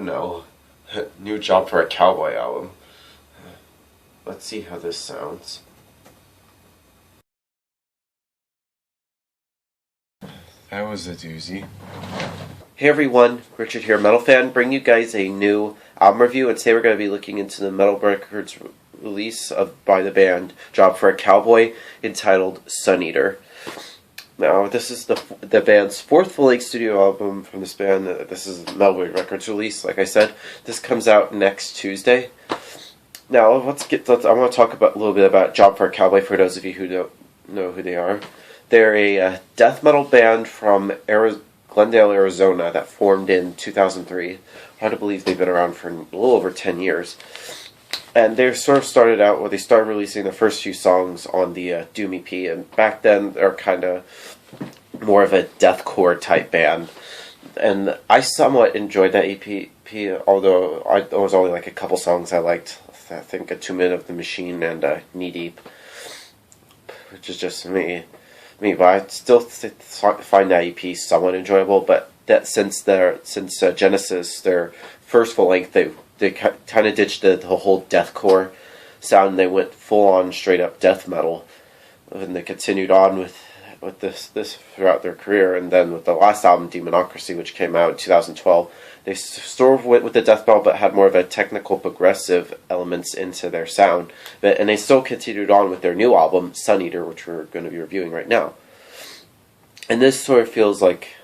no. New job for a Cowboy album. Let's see how this sounds. That was a doozy. Hey everyone, Richard here, Metal Fan, bring you guys a new album review, and today we're going to be looking into the Metal Records release by the band Job for a Cowboy, entitled Sun Eater. Now, this is the band's fourth full-length studio album from this band. This is Metal Records release, like I said. This comes out next Tuesday. Now, I want to talk a little bit about Job for a Cowboy for those of you who don't know who they are. They're a death metal band from Glendale, Arizona that formed in 2003. Hard to believe they've been around for a little over 10 years. And they sort of started out where they started releasing the first few songs on the Doom EP, and back then they're kind of more of a deathcore type band. And I somewhat enjoyed that EP, although there was only like a couple songs I liked. I think A 2 Minute of the Machine and Knee Deep, which is just me. But I still find that EP somewhat enjoyable. But that since Genesis, their first full length, they kind of ditched the whole deathcore sound. And they went full on straight up death metal, and they continued on with this throughout their career. And then with the last album, Demonocracy, which came out in 2012, they sort of went with the death metal, but had more of a technical progressive elements into their sound. And they still continued on with their new album, Sun Eater, which we're going to be reviewing right now. And this sort of feels like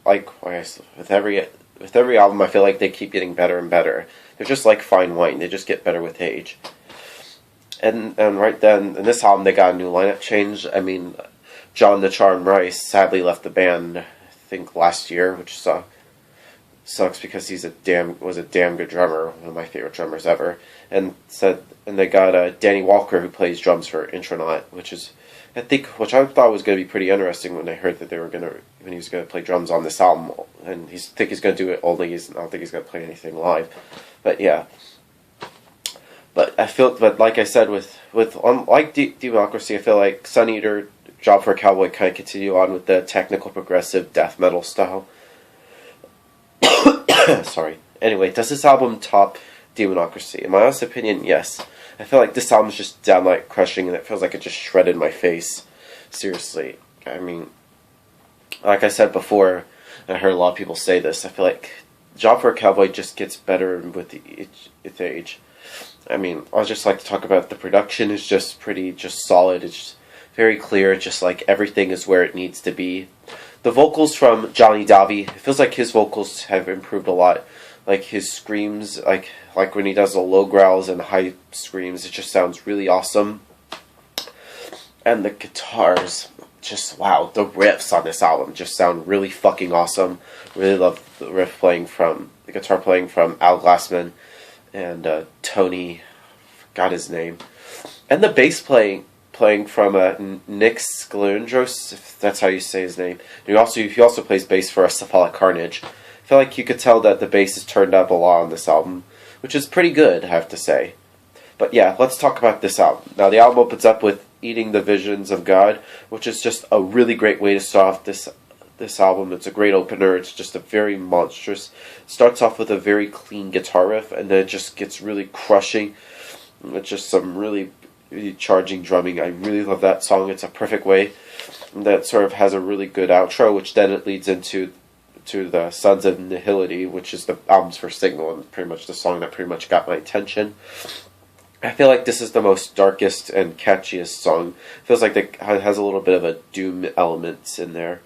with every album, I feel like they keep getting better and better. They're just like fine wine; they just get better with age. And right then, in this album, they got a new lineup change. I mean, John the Charm Rice sadly left the band, I think last year, which sucks because he was a damn good drummer, one of my favorite drummers ever. And they got Danny Walker, who plays drums for Intronaut, which I thought was going to be pretty interesting when I heard that when he was going to play drums on this album, and I think he's going to do it only. I don't think he's going to play anything live, but yeah. But like I said, unlike Democracy, I feel like Sun Eater, Job for a Cowboy kind of continue on with the technical progressive death metal style. Sorry. Anyway, does this album top Demonocracy? In my honest opinion, yes. I feel like this album is just downright crushing, and it feels like it just shredded my face. Seriously. I mean, like I said before, I heard a lot of people say this, I feel like Job for a Cowboy just gets better with its age. I mean, I'd just like to talk about the production is just solid. It's just very clear, just like everything is where it needs to be. The vocals from Johnny Davi, it feels like his vocals have improved a lot. Like his screams, like when he does the low growls and high screams, it just sounds really awesome. And the guitars, just wow, the riffs on this album just sound really fucking awesome. Really love the guitar playing from Al Glassman and Tony, forgot his name, and the bass playing from Nick Sklundros, if that's how you say his name. And he also plays bass for Cephalic Carnage. I feel like you could tell that the bass is turned up a lot on this album, which is pretty good, I have to say. But yeah, let's talk about this album. Now, the album opens up with Eating the Visions of God, which is just a really great way to start off this album. It's a great opener. It's just a very monstrous. It starts off with a very clean guitar riff, and then it just gets really crushing. With just some really charging drumming. I really love that song. It's a perfect way. And that sort of has a really good outro, which then it leads into the Sons of Nihility, which is the album's first single and pretty much the song that pretty much got my attention. I feel like this is the most darkest and catchiest song. It feels like it has a little bit of a doom elements in there.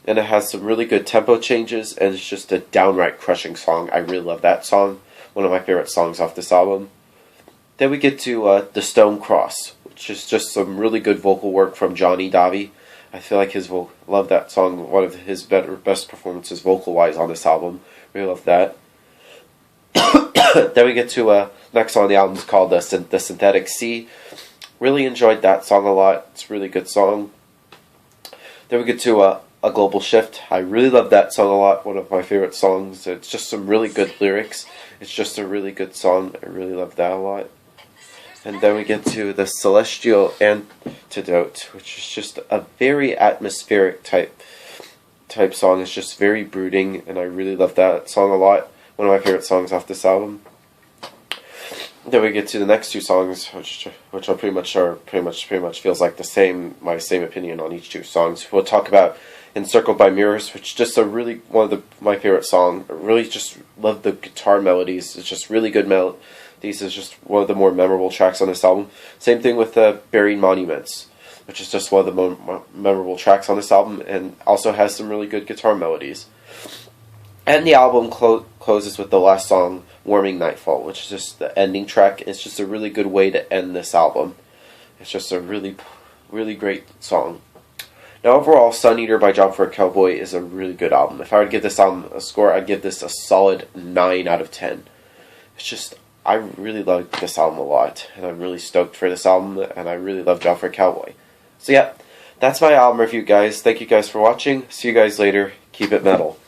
And it has some really good tempo changes, and it's just a downright crushing song. I really love that song. One of my favorite songs off this album. Then we get to The Stone Cross, which is just some really good vocal work from Johnny Davi. I feel like love that song, one of his best performances vocal-wise on this album. Really love that. Then we get to next song on the album is called The Synthetic Sea. Really enjoyed that song a lot. It's a really good song. Then we get to A Global Shift. I really love that song a lot. One of my favorite songs. It's just some really good lyrics. It's just a really good song. I really love that a lot. And then we get to the Celestial Antidote, which is just a very atmospheric type song. It's just very brooding, and I really love that song a lot. One of my favorite songs off this album. Then we get to the next two songs, which are pretty much feels like my same opinion on each two songs. We'll talk about Encircled by Mirrors, which is just one of my favorite songs. I really just love the guitar melodies. It's just really good melodies. Is just one of the more memorable tracks on this album. Same thing with Buried Monuments, which is just one of the more memorable tracks on this album, and also has some really good guitar melodies. And the album closes with the last song, Warming Nightfall, which is just the ending track. It's just a really good way to end this album. It's just a really, really great song. Now overall, Sun Eater by Job for a Cowboy is a really good album. If I were to give this album a score, I'd give this a solid 9 out of 10. It's just, I really like this album a lot, and I'm really stoked for this album, and I really love Job for a Cowboy. So yeah, that's my album review, guys. Thank you guys for watching. See you guys later. Keep it metal.